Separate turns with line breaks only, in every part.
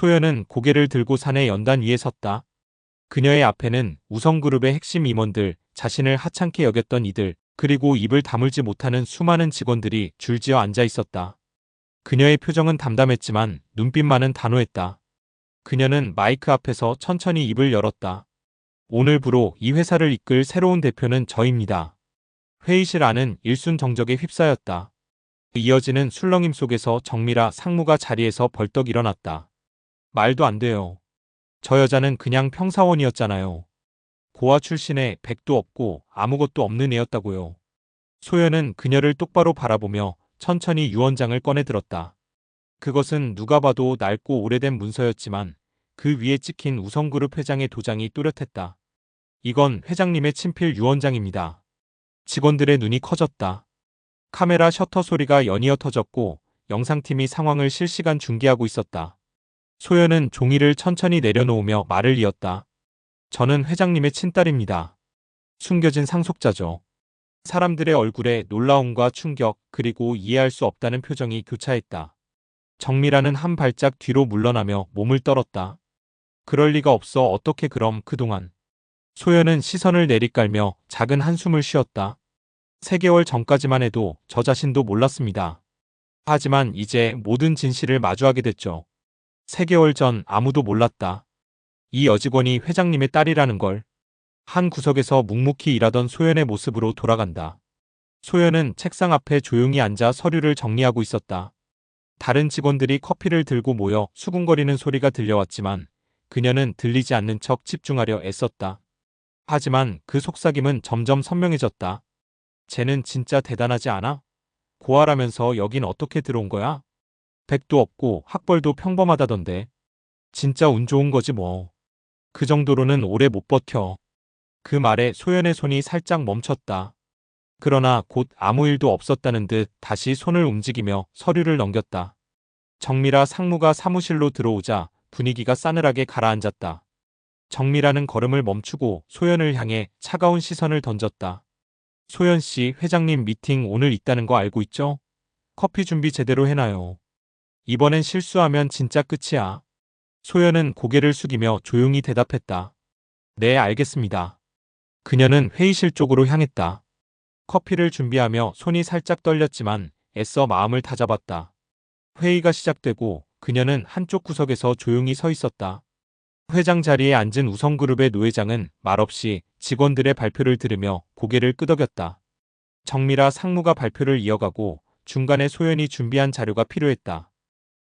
소연은 고개를 들고 사내 연단 위에 섰다. 그녀의 앞에는 우성그룹의 핵심 임원들, 자신을 하찮게 여겼던 이들, 그리고 입을 다물지 못하는 수많은 직원들이 줄지어 앉아 있었다. 그녀의 표정은 담담했지만 눈빛만은 단호했다. 그녀는 마이크 앞에서 천천히 입을 열었다. 오늘부로 이 회사를 이끌 새로운 대표는 저입니다. 회의실 안은 일순 정적에 휩싸였다. 이어지는 술렁임 속에서 정미라 상무가 자리에서 벌떡 일어났다. 말도 안 돼요. 저 여자는 그냥 평사원이었잖아요. 고아 출신에 백도 없고 아무것도 없는 애였다고요. 소연은 그녀를 똑바로 바라보며 천천히 유언장을 꺼내들었다. 그것은 누가 봐도 낡고 오래된 문서였지만 그 위에 찍힌 우성그룹 회장의 도장이 또렷했다. 이건 회장님의 친필 유언장입니다. 직원들의 눈이 커졌다. 카메라 셔터 소리가 연이어 터졌고 영상팀이 상황을 실시간 중계하고 있었다. 소연은 종이를 천천히 내려놓으며 말을 이었다. 저는 회장님의 친딸입니다. 숨겨진 상속자죠. 사람들의 얼굴에 놀라움과 충격 그리고 이해할 수 없다는 표정이 교차했다. 정미라는 한 발짝 뒤로 물러나며 몸을 떨었다. 그럴 리가 없어. 어떻게 그럼 그동안. 소연은 시선을 내리깔며 작은 한숨을 쉬었다. 3개월 전까지만 해도 저 자신도 몰랐습니다. 하지만 이제 모든 진실을 마주하게 됐죠. 3개월 전 아무도 몰랐다. 이 여직원이 회장님의 딸이라는 걸. 한 구석에서 묵묵히 일하던 소연의 모습으로 돌아간다. 소연은 책상 앞에 조용히 앉아 서류를 정리하고 있었다. 다른 직원들이 커피를 들고 모여 수군거리는 소리가 들려왔지만 그녀는 들리지 않는 척 집중하려 애썼다. 하지만 그 속삭임은 점점 선명해졌다. 쟤는 진짜 대단하지 않아? 고아라면서 여긴 어떻게 들어온 거야? 백도 없고 학벌도 평범하다던데. 진짜 운 좋은 거지 뭐. 그 정도로는 오래 못 버텨. 그 말에 소연의 손이 살짝 멈췄다. 그러나 곧 아무 일도 없었다는 듯 다시 손을 움직이며 서류를 넘겼다. 정미라 상무가 사무실로 들어오자 분위기가 싸늘하게 가라앉았다. 정미라는 걸음을 멈추고 소연을 향해 차가운 시선을 던졌다. 소연 씨, 회장님 미팅 오늘 있다는 거 알고 있죠? 커피 준비 제대로 해놔요. 이번엔 실수하면 진짜 끝이야. 소연은 고개를 숙이며 조용히 대답했다. 네, 알겠습니다. 그녀는 회의실 쪽으로 향했다. 커피를 준비하며 손이 살짝 떨렸지만 애써 마음을 다잡았다. 회의가 시작되고 그녀는 한쪽 구석에서 조용히 서 있었다. 회장 자리에 앉은 우성그룹의 노 회장은 말없이 직원들의 발표를 들으며 고개를 끄덕였다. 정미라 상무가 발표를 이어가고 중간에 소연이 준비한 자료가 필요했다.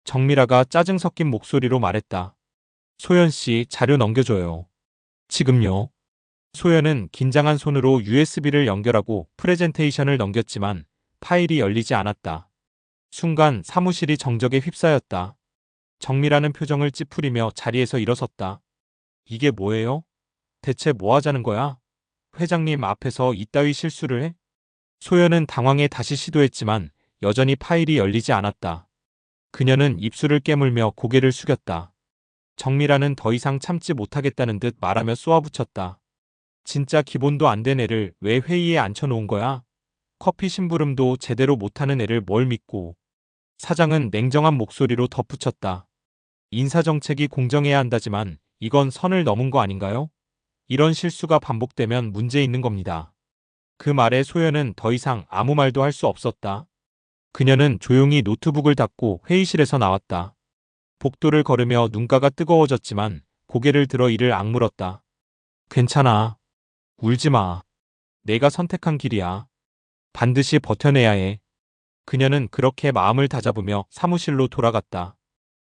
정미라가 짜증 섞인 목소리로 말했다. 소연 씨, 자료 넘겨줘요. 지금요. 소연은 긴장한 손으로 USB를 연결하고 프레젠테이션을 넘겼지만 파일이 열리지 않았다. 순간 사무실이 정적에 휩싸였다. 정미라는 표정을 찌푸리며 자리에서 일어섰다. 이게 뭐예요? 대체 뭐 하자는 거야? 회장님 앞에서 이따위 실수를 해? 소연은 당황해 다시 시도했지만 여전히 파일이 열리지 않았다. 그녀는 입술을 깨물며 고개를 숙였다. 정미라는 더 이상 참지 못하겠다는 듯 말하며 쏘아붙였다. 진짜 기본도 안 된 애를 왜 회의에 앉혀놓은 거야? 커피 심부름도 제대로 못하는 애를 뭘 믿고. 사장은 냉정한 목소리로 덧붙였다. 인사정책이 공정해야 한다지만 이건 선을 넘은 거 아닌가요? 이런 실수가 반복되면 문제 있는 겁니다. 그 말에 소연은 더 이상 아무 말도 할 수 없었다. 그녀는 조용히 노트북을 닫고 회의실에서 나왔다. 복도를 걸으며 눈가가 뜨거워졌지만 고개를 들어 이를 악물었다. 괜찮아. 울지 마. 내가 선택한 길이야. 반드시 버텨내야 해. 그녀는 그렇게 마음을 다잡으며 사무실로 돌아갔다.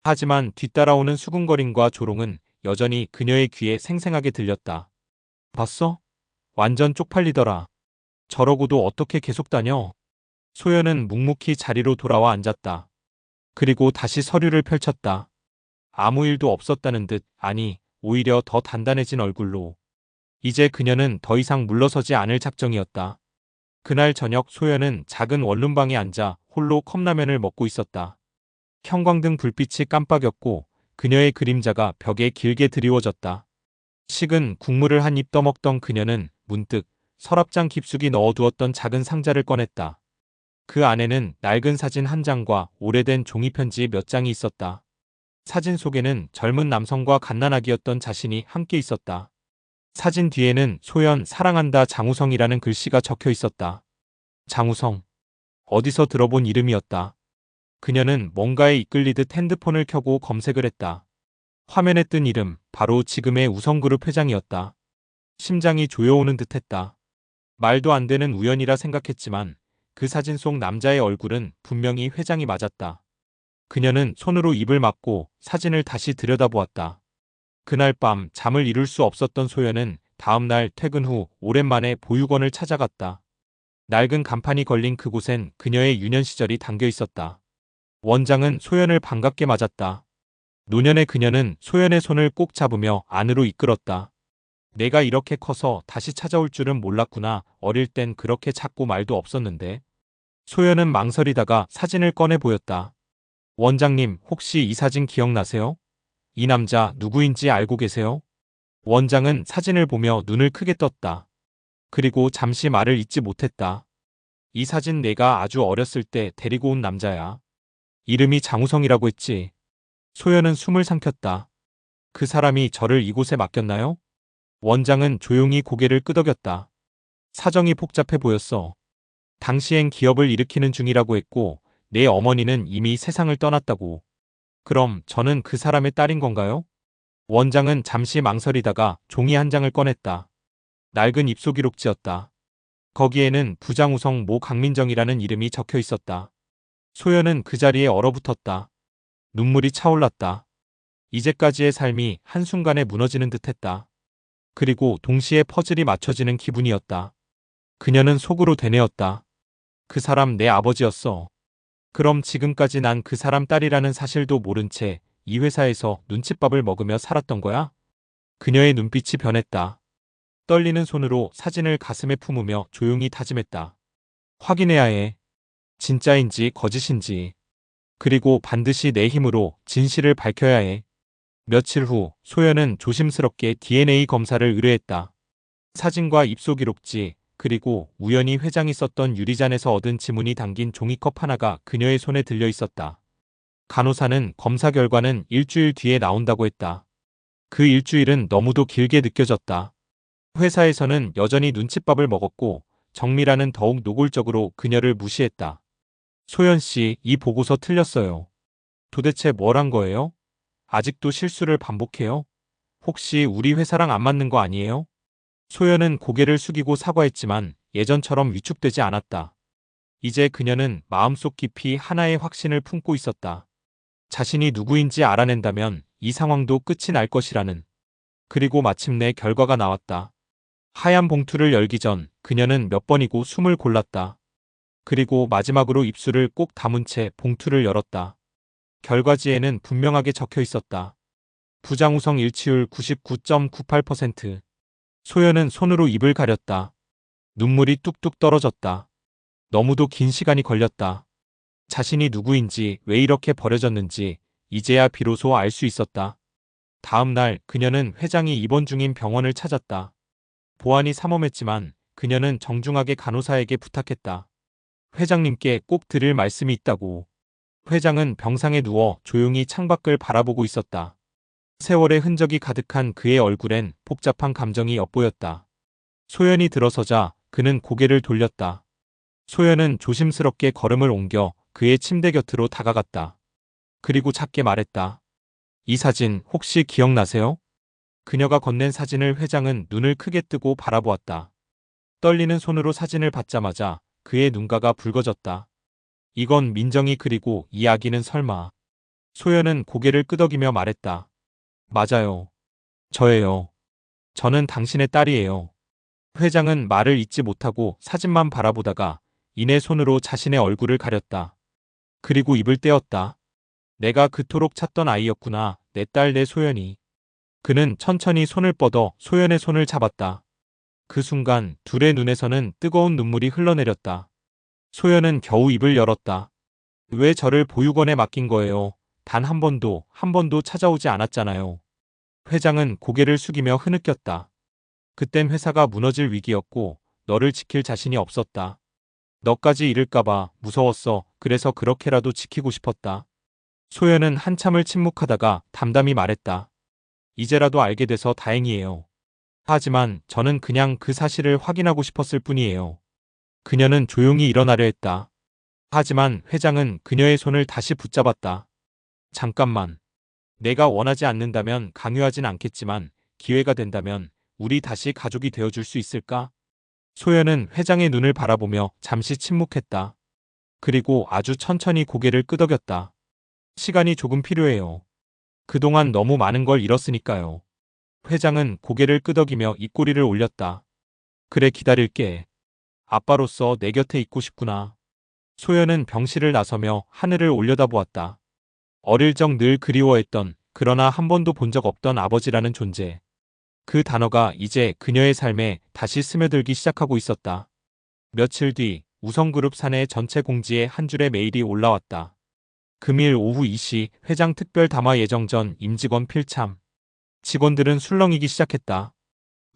하지만 뒤따라오는 수군거림과 조롱은 여전히 그녀의 귀에 생생하게 들렸다. 봤어? 완전 쪽팔리더라. 저러고도 어떻게 계속 다녀? 소연은 묵묵히 자리로 돌아와 앉았다. 그리고 다시 서류를 펼쳤다. 아무 일도 없었다는 듯, 아니, 오히려 더 단단해진 얼굴로. 이제 그녀는 더 이상 물러서지 않을 작정이었다. 그날 저녁 소연은 작은 원룸방에 앉아 홀로 컵라면을 먹고 있었다. 형광등 불빛이 깜빡였고 그녀의 그림자가 벽에 길게 드리워졌다. 식은 국물을 한 입 떠먹던 그녀는 문득 서랍장 깊숙이 넣어두었던 작은 상자를 꺼냈다. 그 안에는 낡은 사진 한 장과 오래된 종이편지 몇 장이 있었다. 사진 속에는 젊은 남성과 갓난아기였던 자신이 함께 있었다. 사진 뒤에는 소연 사랑한다 장우성이라는 글씨가 적혀 있었다. 장우성. 어디서 들어본 이름이었다. 그녀는 뭔가에 이끌리듯 핸드폰을 켜고 검색을 했다. 화면에 뜬 이름, 바로 지금의 우성그룹 회장이었다. 심장이 조여오는 듯했다. 말도 안 되는 우연이라 생각했지만 그 사진 속 남자의 얼굴은 분명히 회장이 맞았다. 그녀는 손으로 입을 막고 사진을 다시 들여다보았다. 그날 밤 잠을 이룰 수 없었던 소연은 다음 날 퇴근 후 오랜만에 보육원을 찾아갔다. 낡은 간판이 걸린 그곳엔 그녀의 유년 시절이 담겨 있었다. 원장은 소연을 반갑게 맞았다. 노년의 그녀는 소연의 손을 꼭 잡으며 안으로 이끌었다. 내가 이렇게 커서 다시 찾아올 줄은 몰랐구나. 어릴 땐 그렇게 작고 말도 없었는데. 소연은 망설이다가 사진을 꺼내 보였다. 원장님, 혹시 이 사진 기억나세요? 이 남자 누구인지 알고 계세요? 원장은 사진을 보며 눈을 크게 떴다. 그리고 잠시 말을 잇지 못했다. 이 사진 내가 아주 어렸을 때 데리고 온 남자야. 이름이 장우성이라고 했지. 소연은 숨을 삼켰다. 그 사람이 저를 이곳에 맡겼나요? 원장은 조용히 고개를 끄덕였다. 사정이 복잡해 보였어. 당시엔 기업을 일으키는 중이라고 했고 내 어머니는 이미 세상을 떠났다고. 그럼 저는 그 사람의 딸인 건가요? 원장은 잠시 망설이다가 종이 한 장을 꺼냈다. 낡은 입소 기록지였다. 거기에는 부장우성 모 강민정이라는 이름이 적혀 있었다. 소연은 그 자리에 얼어붙었다. 눈물이 차올랐다. 이제까지의 삶이 한순간에 무너지는 듯했다. 그리고 동시에 퍼즐이 맞춰지는 기분이었다. 그녀는 속으로 되뇌었다. 그 사람 내 아버지였어. 그럼 지금까지 난 그 사람 딸이라는 사실도 모른 채 이 회사에서 눈칫밥을 먹으며 살았던 거야? 그녀의 눈빛이 변했다. 떨리는 손으로 사진을 가슴에 품으며 조용히 다짐했다. 확인해야 해. 진짜인지 거짓인지. 그리고 반드시 내 힘으로 진실을 밝혀야 해. 며칠 후 소연은 조심스럽게 DNA 검사를 의뢰했다. 사진과 입소 기록지, 그리고 우연히 회장이 썼던 유리잔에서 얻은 지문이 담긴 종이컵 하나가 그녀의 손에 들려 있었다. 간호사는 검사 결과는 일주일 뒤에 나온다고 했다. 그 일주일은 너무도 길게 느껴졌다. 회사에서는 여전히 눈칫밥을 먹었고 정밀화는 더욱 노골적으로 그녀를 무시했다. 소연 씨, 이 보고서 틀렸어요. 도대체 뭘 한 거예요? 아직도 실수를 반복해요? 혹시 우리 회사랑 안 맞는 거 아니에요? 소연은 고개를 숙이고 사과했지만 예전처럼 위축되지 않았다. 이제 그녀는 마음속 깊이 하나의 확신을 품고 있었다. 자신이 누구인지 알아낸다면 이 상황도 끝이 날 것이라는. 그리고 마침내 결과가 나왔다. 하얀 봉투를 열기 전 그녀는 몇 번이고 숨을 골랐다. 그리고 마지막으로 입술을 꼭 다문 채 봉투를 열었다. 결과지에는 분명하게 적혀 있었다. 부장우성 일치율 99.98%. 소연은 손으로 입을 가렸다. 눈물이 뚝뚝 떨어졌다. 너무도 긴 시간이 걸렸다. 자신이 누구인지 왜 이렇게 버려졌는지 이제야 비로소 알 수 있었다. 다음 날 그녀는 회장이 입원 중인 병원을 찾았다. 보안이 삼엄했지만 그녀는 정중하게 간호사에게 부탁했다. 회장님께 꼭 드릴 말씀이 있다고. 회장은 병상에 누워 조용히 창밖을 바라보고 있었다. 세월의 흔적이 가득한 그의 얼굴엔 복잡한 감정이 엿보였다. 소연이 들어서자 그는 고개를 돌렸다. 소연은 조심스럽게 걸음을 옮겨 그의 침대 곁으로 다가갔다. 그리고 작게 말했다. 이 사진 혹시 기억나세요? 그녀가 건넨 사진을 회장은 눈을 크게 뜨고 바라보았다. 떨리는 손으로 사진을 받자마자 그의 눈가가 붉어졌다. 이건 민정이 그리고 이 아기는 설마. 소연은 고개를 끄덕이며 말했다. 맞아요. 저예요. 저는 당신의 딸이에요. 회장은 말을 잇지 못하고 사진만 바라보다가 이내 손으로 자신의 얼굴을 가렸다. 그리고 입을 떼었다. 내가 그토록 찾던 아이였구나. 내 딸 내 소연이. 그는 천천히 손을 뻗어 소연의 손을 잡았다. 그 순간 둘의 눈에서는 뜨거운 눈물이 흘러내렸다. 소연은 겨우 입을 열었다. 왜 저를 보육원에 맡긴 거예요? 단 한 번도 찾아오지 않았잖아요. 회장은 고개를 숙이며 흐느꼈다. 그땐 회사가 무너질 위기였고 너를 지킬 자신이 없었다. 너까지 잃을까봐 무서웠어. 그래서 그렇게라도 지키고 싶었다. 소연은 한참을 침묵하다가 담담히 말했다. 이제라도 알게 돼서 다행이에요. 하지만 저는 그냥 그 사실을 확인하고 싶었을 뿐이에요. 그녀는 조용히 일어나려 했다. 하지만 회장은 그녀의 손을 다시 붙잡았다. 잠깐만. 내가 원하지 않는다면 강요하진 않겠지만 기회가 된다면 우리 다시 가족이 되어줄 수 있을까? 소연은 회장의 눈을 바라보며 잠시 침묵했다. 그리고 아주 천천히 고개를 끄덕였다. 시간이 조금 필요해요. 그동안 너무 많은 걸 잃었으니까요. 회장은 고개를 끄덕이며 입꼬리를 올렸다. 그래, 기다릴게. 아빠로서 내 곁에 있고 싶구나. 소연은 병실을 나서며 하늘을 올려다보았다. 어릴 적 늘 그리워했던, 그러나 한 번도 본 적 없던 아버지라는 존재. 그 단어가 이제 그녀의 삶에 다시 스며들기 시작하고 있었다. 며칠 뒤 우성그룹 사내 전체 공지에 한 줄의 메일이 올라왔다. 금일 오후 2시 회장 특별 담화 예정 전 임직원 필참. 직원들은 술렁이기 시작했다.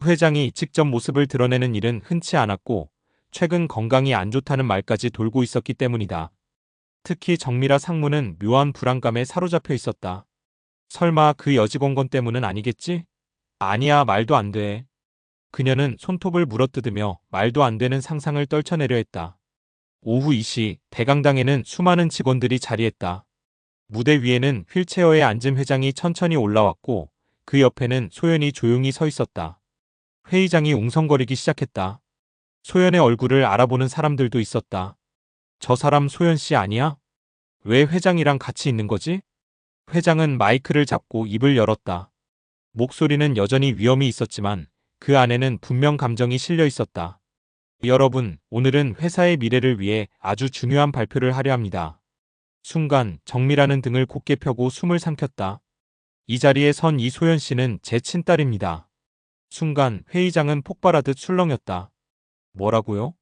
회장이 직접 모습을 드러내는 일은 흔치 않았고 최근 건강이 안 좋다는 말까지 돌고 있었기 때문이다. 특히 정미라 상무는 묘한 불안감에 사로잡혀 있었다. 설마 그 여직원 때문은 아니겠지? 아니야, 말도 안 돼. 그녀는 손톱을 물어뜯으며 말도 안 되는 상상을 떨쳐내려 했다. 오후 2시 대강당에는 수많은 직원들이 자리했다. 무대 위에는 휠체어에 앉은 회장이 천천히 올라왔고 그 옆에는 소연이 조용히 서 있었다. 회의장이 웅성거리기 시작했다. 소연의 얼굴을 알아보는 사람들도 있었다. 저 사람 소연 씨 아니야? 왜 회장이랑 같이 있는 거지? 회장은 마이크를 잡고 입을 열었다. 목소리는 여전히 위험이 있었지만 그 안에는 분명 감정이 실려 있었다. 여러분, 오늘은 회사의 미래를 위해 아주 중요한 발표를 하려 합니다. 순간 정미라는 등을 곧게 펴고 숨을 삼켰다. 이 자리에 선 이소연 씨는 제 친딸입니다. 순간 회의장은 폭발하듯 술렁였다. 뭐라고요?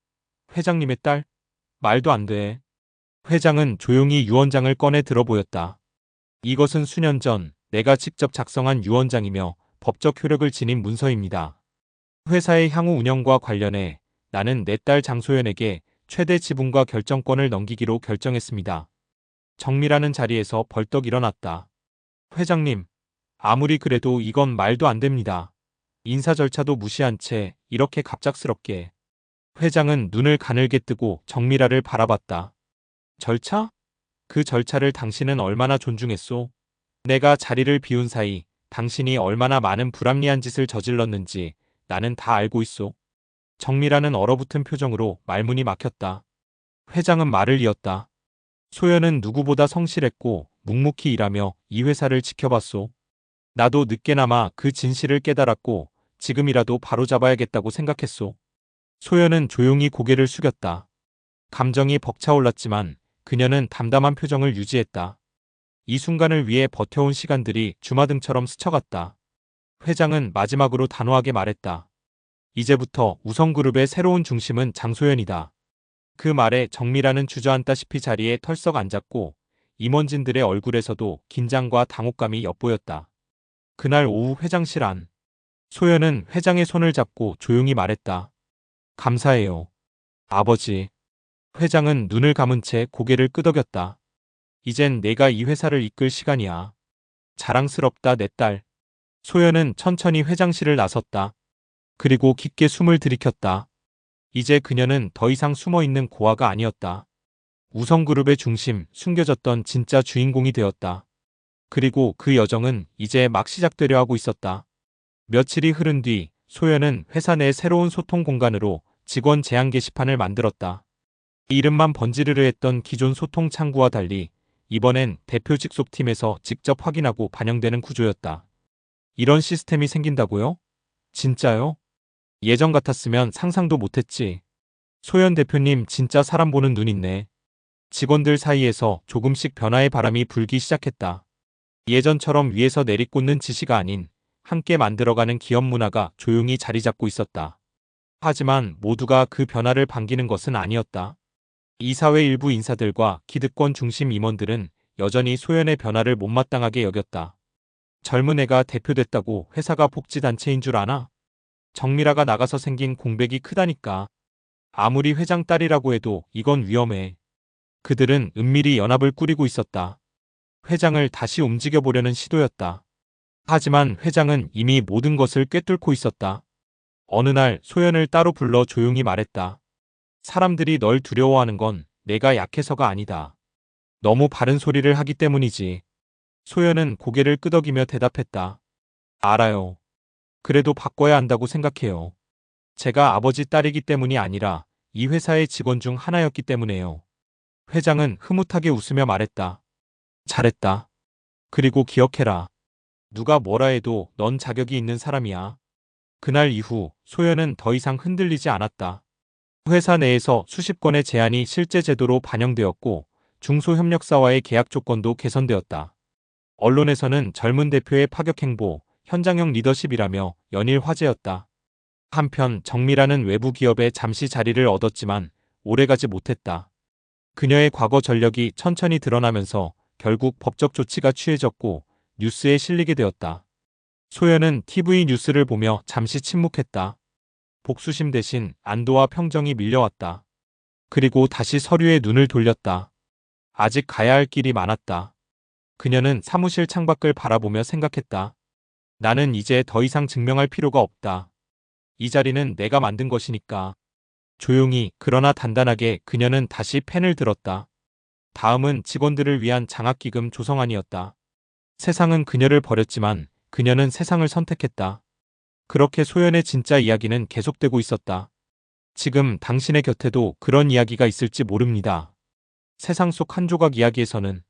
회장님의 딸? 말도 안 돼. 회장은 조용히 유언장을 꺼내 들어 보였다. 이것은 수년 전 내가 직접 작성한 유언장이며 법적 효력을 지닌 문서입니다. 회사의 향후 운영과 관련해 나는 내 딸 장소연에게 최대 지분과 결정권을 넘기기로 결정했습니다. 정미라는 자리에서 벌떡 일어났다. 회장님, 아무리 그래도 이건 말도 안 됩니다. 인사 절차도 무시한 채 이렇게 갑작스럽게. 회장은 눈을 가늘게 뜨고 정미라를 바라봤다. 절차? 그 절차를 당신은 얼마나 존중했소? 내가 자리를 비운 사이 당신이 얼마나 많은 불합리한 짓을 저질렀는지 나는 다 알고 있소. 정미라는 얼어붙은 표정으로 말문이 막혔다. 회장은 말을 이었다. 소연은 누구보다 성실했고 묵묵히 일하며 이 회사를 지켜봤소. 나도 늦게나마 그 진실을 깨달았고 지금이라도 바로잡아야겠다고 생각했소. 소연은 조용히 고개를 숙였다. 감정이 벅차올랐지만 그녀는 담담한 표정을 유지했다. 이 순간을 위해 버텨온 시간들이 주마등처럼 스쳐갔다. 회장은 마지막으로 단호하게 말했다. 이제부터 우성그룹의 새로운 중심은 장소연이다. 그 말에 정미라는 주저앉다시피 자리에 털썩 앉았고 임원진들의 얼굴에서도 긴장과 당혹감이 엿보였다. 그날 오후 회장실 안. 소연은 회장의 손을 잡고 조용히 말했다. 감사해요. 아버지. 회장은 눈을 감은 채 고개를 끄덕였다. 이젠 내가 이 회사를 이끌 시간이야. 자랑스럽다, 내 딸. 소연은 천천히 회장실을 나섰다. 그리고 깊게 숨을 들이켰다. 이제 그녀는 더 이상 숨어있는 고아가 아니었다. 우성그룹의 중심, 숨겨졌던 진짜 주인공이 되었다. 그리고 그 여정은 이제 막 시작되려 하고 있었다. 며칠이 흐른 뒤 소연은 회사 내 새로운 소통 공간으로 직원 제안 게시판을 만들었다. 이름만 번지르르 했던 기존 소통 창구와 달리 이번엔 대표 직속팀에서 직접 확인하고 반영되는 구조였다. 이런 시스템이 생긴다고요? 진짜요? 예전 같았으면 상상도 못했지. 소연 대표님 진짜 사람 보는 눈 있네. 직원들 사이에서 조금씩 변화의 바람이 불기 시작했다. 예전처럼 위에서 내리꽂는 지시가 아닌 함께 만들어가는 기업 문화가 조용히 자리 잡고 있었다. 하지만 모두가 그 변화를 반기는 것은 아니었다. 이사회 일부 인사들과 기득권 중심 임원들은 여전히 소연의 변화를 못마땅하게 여겼다. 젊은 애가 대표됐다고 회사가 복지단체인 줄 아나? 정미라가 나가서 생긴 공백이 크다니까. 아무리 회장 딸이라고 해도 이건 위험해. 그들은 은밀히 연합을 꾸리고 있었다. 회장을 다시 움직여보려는 시도였다. 하지만 회장은 이미 모든 것을 꿰뚫고 있었다. 어느 날 소연을 따로 불러 조용히 말했다. 사람들이 널 두려워하는 건 내가 약해서가 아니다. 너무 바른 소리를 하기 때문이지. 소연은 고개를 끄덕이며 대답했다. 알아요. 그래도 바꿔야 한다고 생각해요. 제가 아버지 딸이기 때문이 아니라 이 회사의 직원 중 하나였기 때문에요. 회장은 흐뭇하게 웃으며 말했다. 잘했다. 그리고 기억해라. 누가 뭐라 해도 넌 자격이 있는 사람이야. 그날 이후 소연은 더 이상 흔들리지 않았다. 회사 내에서 수십 건의 제안이 실제 제도로 반영되었고 중소협력사와의 계약 조건도 개선되었다. 언론에서는 젊은 대표의 파격 행보, 현장형 리더십이라며 연일 화제였다. 한편 정미라는 외부 기업에 잠시 자리를 얻었지만 오래가지 못했다. 그녀의 과거 전력이 천천히 드러나면서 결국 법적 조치가 취해졌고 뉴스에 실리게 되었다. 소연은 TV 뉴스를 보며 잠시 침묵했다. 복수심 대신 안도와 평정이 밀려왔다. 그리고 다시 서류에 눈을 돌렸다. 아직 가야 할 길이 많았다. 그녀는 사무실 창밖을 바라보며 생각했다. 나는 이제 더 이상 증명할 필요가 없다. 이 자리는 내가 만든 것이니까. 조용히 그러나 단단하게 그녀는 다시 펜을 들었다. 다음은 직원들을 위한 장학기금 조성안이었다. 세상은 그녀를 버렸지만 그녀는 세상을 선택했다. 그렇게 소연의 진짜 이야기는 계속되고 있었다. 지금 당신의 곁에도 그런 이야기가 있을지 모릅니다. 세상 속 한 조각 이야기에서는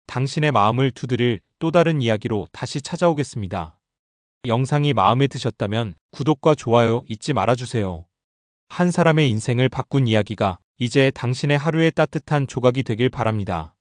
당신의 마음을 두드릴 또 다른 이야기로 다시 찾아오겠습니다. 영상이 마음에 드셨다면 구독과 좋아요 잊지 말아주세요. 한 사람의 인생을 바꾼 이야기가 이제 당신의 하루의 따뜻한 조각이 되길 바랍니다.